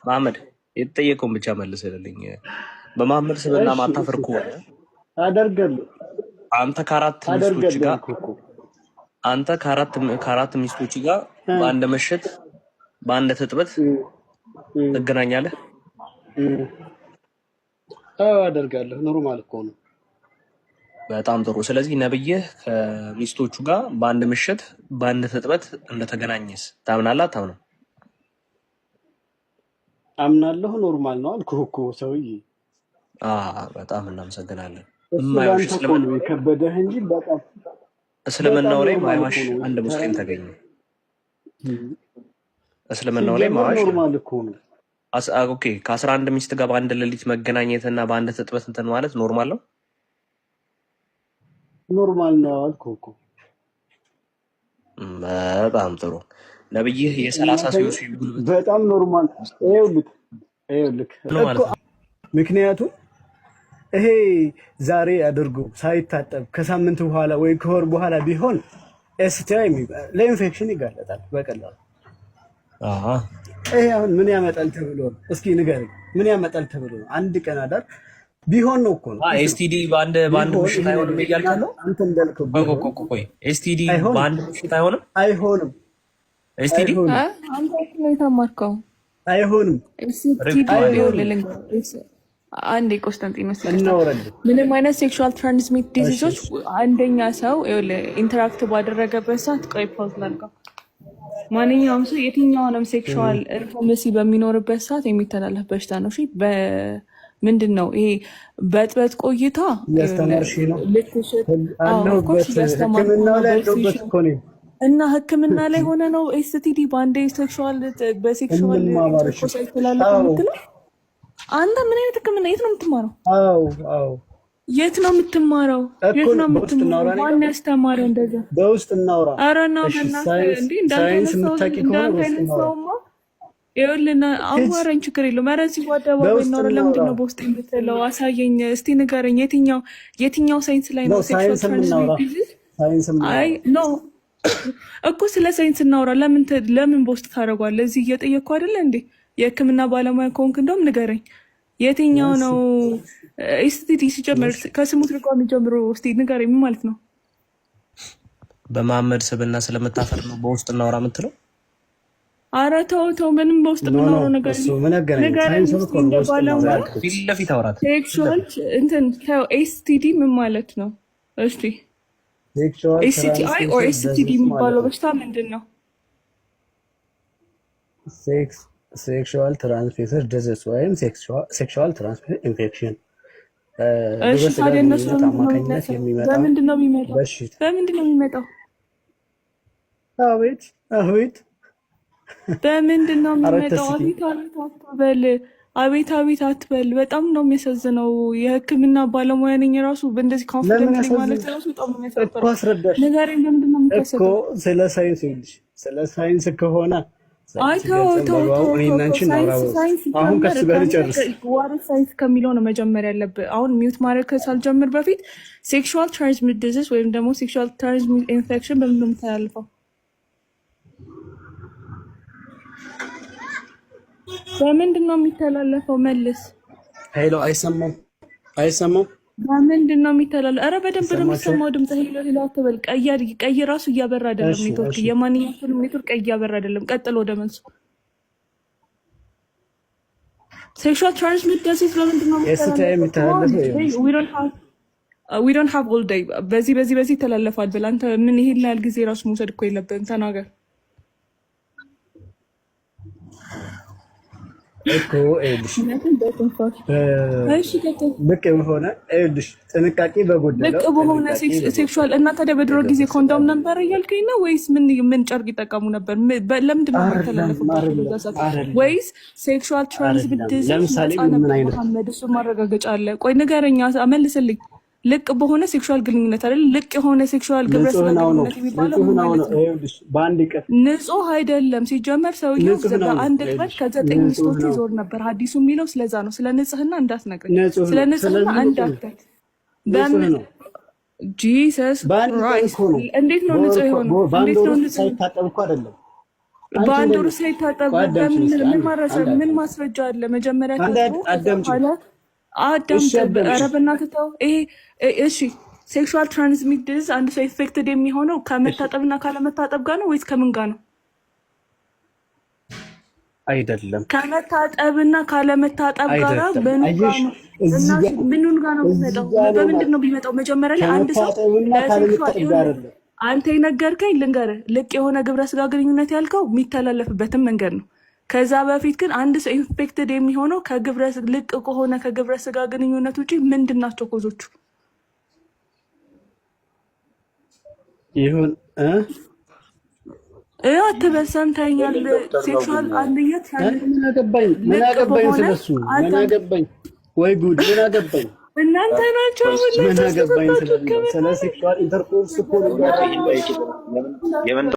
መሐመድ የተጠየቀውን ብቻ መልስልኝ። በመሐመድ ስብና ማታፈር ከሆነ አደርጋለሁ። አንተ ከአራት ሚስቶች ጋር በአንድ ምሽት በአንድ ትጥበት ትገናኛለህ? አደርጋለሁ። ኖርማል እኮ ነው። በጣም ጥሩ። ስለዚህ ነብይህ ከሚስቶቹ ጋር በአንድ ምሽት በአንድ ትጥበት እንደተገናኘስ ታምናለህ አታምንም? አምናለሁ። ኖርማል ነው አልኩህ እኮ ሰውዬ። በጣም እናመሰግናለን። የከበደህ እንጂ በጣም እስልምናው ላይ ማዋሽ አንድ ሙስሊም ተገኘ። እስልምናው ላይ ማዋሽ ኖርማል እኮ ነው። ኦኬ ከ11 ሚስት ጋር በአንድ ሌሊት መገናኘትና በአንድ ትጥበት እንትን ማለት ኖርማል ነው? ኖርማል ነው አልኩህ እኮ። በጣም ጥሩ። ነብይህ የ30 ሰው ጉልበት በጣም ኖርማል። ይኸውልህ ምክንያቱም ይሄ ዛሬ አድርጎ ሳይታጠብ ከሳምንት በኋላ ወይ ከወር በኋላ ቢሆን ኤስቲአይ ለኢንፌክሽን ይጋለጣል በቀላሉ። ይሄ አሁን ምን ያመጣል ተብሎ እስኪ ንገረኝ፣ ምን ያመጣል ተብሎ አንድ ቀን አዳር ቢሆን ነው እኮ ነው። ኤስቲዲ በአንድ ምሽት አይሆንም እያልከ ነው አንተ እንዳልከው። ቆይ ኤስቲዲ በአንድ ምሽት አይሆንም? አይሆንም። ኤስቲዲ አንተ ነው የተማርከው? አይሆንም። አንዴ ቆስጠንጢኖስ ምንም አይነት ሴክሹዋል ትራንስሚት ዲዚዞች አንደኛ ሰው ኢንተራክት ባደረገበት ሰዓት ቆይ ፖዝ ላድርገው። ማንኛውም ሰው የትኛውንም ሴክሹዋል ኢንቲመሲ በሚኖርበት ሰዓት የሚተላለፍ በሽታ ነው። እሺ ምንድን ነው ይሄ? በጥበት ቆይታ እና ሕክምና ላይ ሆነ ነው ኤስቲዲ በአንዴ በሴክሹዋል ኢንተርኮርስ አይተላለፍ የምትለው አንተ ምን አይነት ሕክምና? የት ነው የምትማረው? የት ነው የምትማረው? ማን ያስተማረው? እንደዛ በውስጥ እናውራ። ኧረ ነው ሳይንስ የምታውቂ ከሆነ ሰውማ ይኸውልህ አዋራኝ፣ ችግር የለውም። ኧረ እዚህ በአደባባይ እናውራ። ለምንድን ነው በውስጥ የምትለው? አሳየኝ እስቲ ንገረኝ። የትኛው ሳይንስ ላይ ነው ሴክሹዋል ትራንስሚት? አይ ኖ እኮ ስለ ሳይንስ እናውራ። ለምን በውስጥ ታደርጓለህ? እዚህ እየጠየቅኩ አይደለ እንዴ? የህክምና ባለሙያ ከሆንክ እንደውም ንገረኝ። የትኛው ነው ኤስቲዲ? ሲጀምር ከስሙ ትርጓሜ ጀምሮ እስቲ ንገረኝ። ምን ማለት ነው? በመሐመድ ስብና ስለምታፈር ነው በውስጥ እናውራ የምትለው? ኧረ ተው፣ ምንም በውስጥ የምናውረው ነገር ንገረኝ። ባለሙያ ፊት ለፊት አውራት። ሴክሹዋል እንትን ኤስቲዲ ምን ማለት ነው? እስቲ ኤስቲአይ ኦር ኤስቲዲ የሚባለው በሽታ ምንድን ነው? ሴክሹዋል ትራንስሚትድ ዲዚዝ ወይም ሴክሹዋል ትራንስሚትድ ኢንፌክሽን። አማካኝነት በምንድን ነው የሚመጣው? አቤት በምንድን ነው የሚመጣው? አቤት አትበል። በጣም ነው የሚያሳዝነው። የህክምና ባለሙያ ነኝ ራሱ በእንደዚህ ኮንፊደንት ማለት ራሱ በጣም ነው የሚያሳዝነው። ንገረኝ፣ በምንድን ነው የሚከሰተው? ስለ ሳይንስ ከሆነ ሳይንስ ከሚለው ነው መጀመር ያለብህ። አሁን ሚውት ማድረግ ሳልጀምር በፊት ሴክሹዋል ትራንስሚት ዲዚዝ ወይም ደግሞ ሴክሹዋል ትራንስሚት ኢንፌክሽን በምንድን ነው የምተላልፈው? በምንድን ነው የሚተላለፈው? መልስ። ሄሎ፣ አይሰማም? በምንድን ነው የሚተላለፈው? ኧረ በደንብ ነው የሚሰማው ድምጽ። ሄሎ አትበል። ቀይ ራሱ እያበራ አይደለም ኔትወርክ። የማንኛውም ኔትወርክ ቀይ እያበራ አይደለም። ቀጥሎ ወደ መልሱ። ሴክሹዋል ትራንስሚት ዲዚዝ ለምንድን ነው የሚተላለፈው? ዊ ዶንት ሃቭ ኦል ዴይ። በዚህ ይተላለፋል ብለህ አንተ ምን ይሄን ያህል ጊዜ ራሱ መውሰድ እኮ የለብህም። ተናገር እኮ ልቅ በሆነ ጥንቃቄ በጎደለው ልቅ በሆነ ሴክሹዋል እና ታዲያ በድሮ ጊዜ ኮንዶም ነበር እያልከኝ ነው ወይስ ምን ጨርቅ ይጠቀሙ ነበር? ለምንድን ነው የሚተላለፉበት? ወይስ ሴክሹዋል ትራንስሚት ዲዚዝ መሐመድ እሱ ማረጋገጫ አለ? ቆይ ንገረኝ፣ መልስልኝ። ልቅ በሆነ ሴክሹዋል ግንኙነት አይደል? ልቅ የሆነ ሴክሹዋል ግብረ ስጋ ግንኙነት የሚባለው ንጹህ አይደለም። ሲጀመር ሰውየው አንድ ቀን ከ9 ሚስቶች ይዞር ነበር። ሐዲሱ የሚለው ስለዛ ነው። ስለ ንጽህና እንዳትነግረኝ፣ ስለ ንጽህና እንዳትል። በምን ጂሰስ ክራይስት! እንዴት ነው ንጹህ የሆነው? እንዴት ነው ንጹህ? ሳይታጠብ እኮ አይደለም በአንድ ወር ሳይታጠብ ምን ማስረጃ አለ? መጀመሪያ አዳምጥ። ኧረ በእናትህ ተው። ይሄ እሺ ሴክሹዋል ትራንስሚት ዲዚዝ አንድ ሰው ኢንፌክትድ የሚሆነው ከመታጠብና ካለመታጠብ ጋር ነው ወይስ ከምን ጋር ነው? አይደለም ከመታጠብና ካለመታጠብ ጋር ምኑን ጋር ነው የሚመጣው? በምንድን ነው የሚመጣው? መጀመሪያ ላይ አንድ ሰው አንተ የነገርከኝ ልንገርህ፣ ልቅ የሆነ ግብረ ስጋ ግንኙነት ያልከው የሚተላለፍበትን መንገድ ነው። ከዛ በፊት ግን አንድ ሰው ኢንፌክትድ የሚሆነው ልቅ ከሆነ ከግብረ ስጋ ግንኙነት ውጭ ምንድን ናቸው ኮዞቹ? ይሁን አትበል። ሰምተኛል። ሴክሹዋል አንድየት ምን አገባኝ ስለሱ ምን አገባኝ? ወይ ጉድ ምን አገባኝ? እናንተ ናቸው ምን አገባኝ ስለ ሴክሹዋል ኢንተርኮርስ እኮ ነው።